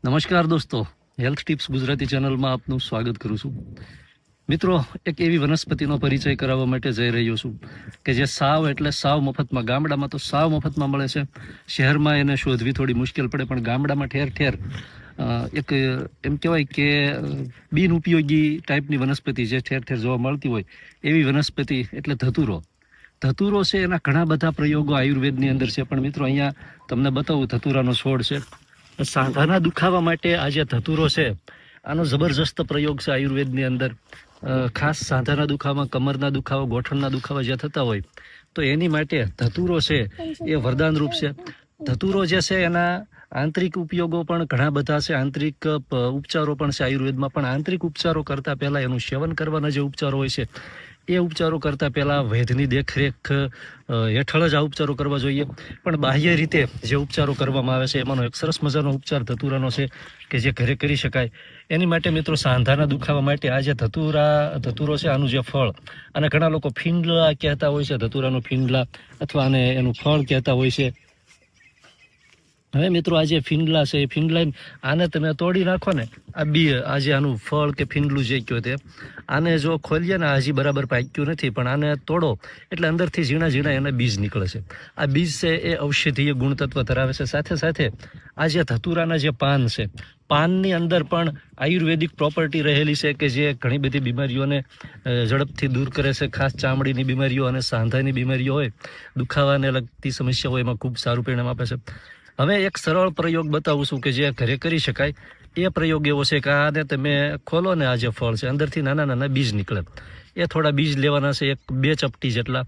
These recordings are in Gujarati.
નમસ્કાર દોસ્તો, હેલ્થ ટિપ્સ ગુજરાતી ચેનલમાં આપનું સ્વાગત કરું છું. મિત્રો, એક એવી વનસ્પતિનો પરિચય કરાવવા માટે જઈ રહ્યો છું કે જે સાવ એટલે સાવ મફતમાં, ગામડામાં તો સાવ મફતમાં મળે છે. શહેરમાં એને શોધવી થોડી મુશ્કેલ પડે, પણ ગામડામાં ઠેર ઠેર એક એમ કહેવાય કે બિનઉપયોગી ટાઈપની વનસ્પતિ જે ઠેર ઠેર જોવા મળતી હોય એવી વનસ્પતિ એટલે ધતુરો. ધતુરો છે એના ઘણા બધા પ્રયોગો આયુર્વેદની અંદર છે, પણ મિત્રો અહીંયા તમને બતાવું ધતુરાનો છોડ છે. સાંધાના દુખાવા માટે આ જે ધતુરો છે આનો જબરજસ્ત પ્રયોગ છે આયુર્વેદની અંદર. ખાસ સાંધાના દુખાવા, કમરના દુખાવા, ગોઠણના દુખાવા જે થતા હોય તો એની માટે ધતુરો છે એ વરદાનરૂપ છે. ધતુરો જે છે એના આંતરિક ઉપયોગો પણ ઘણા બધા છે, આંતરિક ઉપચારો પણ છે આયુર્વેદમાં. પણ આંતરિક ઉપચારો કરતાં પહેલાં એનું સેવન કરવાના જે ઉપચારો હોય છે એ ઉપચારો કરતાં પહેલાં વૈદ્યની દેખરેખ હેઠળ જ આ ઉપચારો કરવા જોઈએ. પણ બાહ્ય રીતે જે ઉપચારો કરવામાં આવે છે એમાંનો એક સરસ મજાનો ઉપચાર ધતુરાનો છે કે જે ઘરે કરી શકાય. એની માટે મિત્રો સાંધાના દુખાવા માટે આ જે ધતુરો છે આનું જે ફળ, અને ઘણા લોકો ફીંડલા કહેતા હોય છે, ધતુરાનું ફીંડલા અથવા આને એનું ફળ કહેતા હોય છે. હવે મિત્રો આ જે ફીંડલા છે એ ફીંડલા આને તમે તોડી નાખો ને, આ જે આનું ફળ કે ફીંડલું જે કહો તે, આને જો ખોલીએ ને, હજી બરાબર પાક્યું નથી, પણ આને તોડો એટલે અંદરથી ઝીણા ઝીણા એના બીજ નીકળે છે. આ બીજ છે એ ઔષધીય ગુણતત્વ ધરાવે છે. સાથે સાથે આ જે ધતુરાના જે પાન છે, પાનની અંદર પણ આયુર્વેદિક પ્રોપર્ટી રહેલી છે કે જે ઘણી બધી બીમારીઓને ઝડપથી દૂર કરે છે. ખાસ ચામડીની બીમારીઓ અને સાંધાની બીમારીઓ હોય, દુખાવાને લગતી સમસ્યા હોય, એમાં ખૂબ સારું પરિણામ આપે છે. હવે એક સરળ પ્રયોગ બતાવું છું કે જે ઘરે કરી શકાય. એ પ્રયોગ એવો છે કે આને તમે ખોલો ને, આ જે ફળ છે અંદરથી નાના નાના બીજ નીકળે, એ થોડા બીજ લેવાના છે, 1-2 ચપટી જેટલા.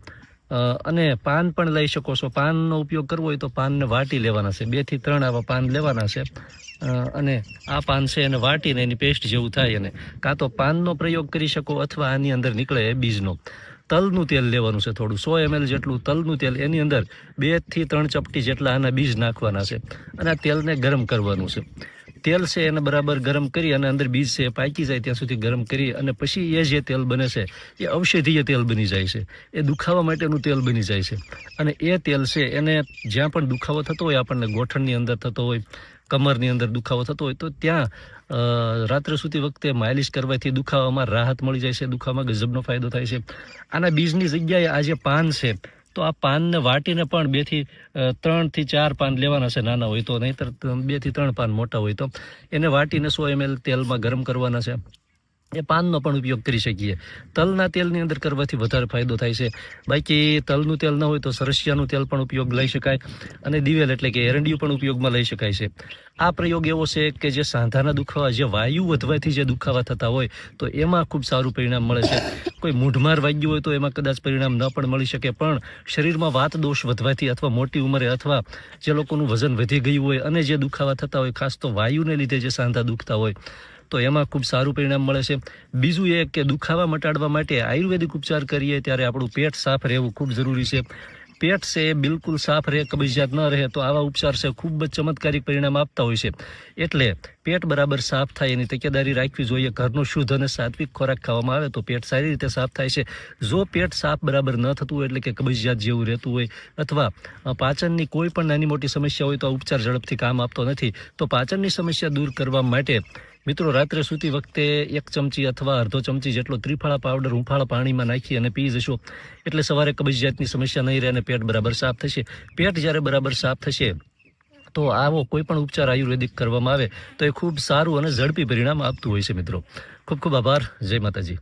અને પાન પણ લઈ શકો છો. પાનનો ઉપયોગ કરવો હોય તો પાનને વાટી લેવાના છે, 2 થી 3 આવા પાન લેવાના છે. અને આ પાન છે એને વાટીને એની પેસ્ટ જેવું થાય, અને કાં તો પાનનો પ્રયોગ કરી શકો અથવા આની અંદર નીકળે એ બીજનો. તલનું તેલ લેવાનું છે, થોડું 100 ml જેટલું તલનું તેલ, એની અંદર 2 થી 3 ચપટી જેટલા આના બીજ નાખવાના છે, અને આ તેલને ગરમ કરવાનું છે. તેલ છે એને બરાબર ગરમ કરી અને અંદર બીજ છે એ પાકી જાય ત્યાં સુધી ગરમ કરી, અને પછી એ જે તેલ બને છે એ ઔષધીય તેલ બની જાય છે, એ દુખાવા માટેનું તેલ બની જાય છે. અને એ તેલ છે એને જ્યાં પણ દુખાવો થતો હોય, આપણને ગોઠણની અંદર થતો હોય, કમરની અંદર દુખાવો થતો હોય, તો ત્યાં રાત્રે સૂતી વખતે માલિશ કરવાથી દુખાવામાં રાહત મળી જાય છે, દુખાવામાં ગજબનો ફાયદો થાય છે. આના બીજની જગ્યાએ આ જે પાન છે, તો આ પાનને વાટીને પણ 2 થી 3 થી 4 પાન લેવાના છે, નાના હોય તો, નહીંતર 2 થી 3 પાન મોટા હોય તો. એને વાટીને 100 ml તેલમાં ગરમ કરવાના છે. એ પાનનો પણ ઉપયોગ કરી શકીએ. તલના તેલની અંદર કરવાથી વધારે ફાયદો થાય છે. બાકી તલનું તેલ ન હોય તો સરસિયાનું તેલ પણ ઉપયોગ લઈ શકાય, અને દિવેલ એટલે કે એરંડિયું પણ ઉપયોગમાં લઈ શકાય છે. આ પ્રયોગ એવો છે કે જે સાંધાના દુખાવા, જે વાયુ વધવાથી જે દુખાવા થતા હોય તો એમાં ખૂબ સારું પરિણામ મળે છે. કોઈ મૂઢમાર વાગ્યું હોય તો એમાં કદાચ પરિણામ ન પણ મળી શકે, પણ શરીરમાં વાત દોષ વધવાથી અથવા મોટી ઉંમરે અથવા જે લોકોનું વજન વધી ગયું હોય અને જે દુખાવા થતા હોય, ખાસ તો વાયુને લીધે જે સાંધા દુખતા હોય, તો એમાં ખૂબ સારું પરિણામ મળે છે. બીજું એ કે દુખાવા મટાડવા માટે આયુર્વેદિક ઉપચાર કરીએ ત્યારે આપણું પેટ સાફ રહેવું ખૂબ જરૂરી છે. પેટ છે એ બિલકુલ સાફ રહે, કબજિયાત ન રહે, તો આવા ઉપચાર છે ખૂબ જ ચમત્કારિક પરિણામ આપતા હોય છે. એટલે પેટ બરાબર સાફ થાય એની તકેદારી રાખવી જોઈએ. ઘરનો શુદ્ધ અને સાત્વિક ખોરાક ખાવામાં આવે તો પેટ સારી રીતે સાફ થાય છે. જો પેટ સાફ બરાબર ન થતું હોય, એટલે કે કબજિયાત જેવું રહેતું હોય, અથવા પાચનની કોઈ પણ નાની મોટી સમસ્યા હોય, તો આ ઉપચાર ઝડપથી કામ આપતો નથી. તો પાચનની સમસ્યા દૂર કરવા માટે મિત્રો રાત્રે સૂતી વખતે 1 ચમચી અથવા અડધો ચમચી જેટલો ત્રિફળા પાવડર હુંફાળા પાણીમાં નાખી અને પી જશો, એટલે સવારે કબજિયાતની સમસ્યા નહીં રહે અને પેટ બરાબર સાફ થશે. પેટ જ્યારે બરાબર સાફ થશે તો આવો કોઈ પણ ઉપચાર આયુર્વેદિક કરવામાં આવે તો એ ખૂબ સારું અને ઝડપી પરિણામ આપતું હોય છે. મિત્રો, ખૂબ ખૂબ આભાર. જય માતાજી.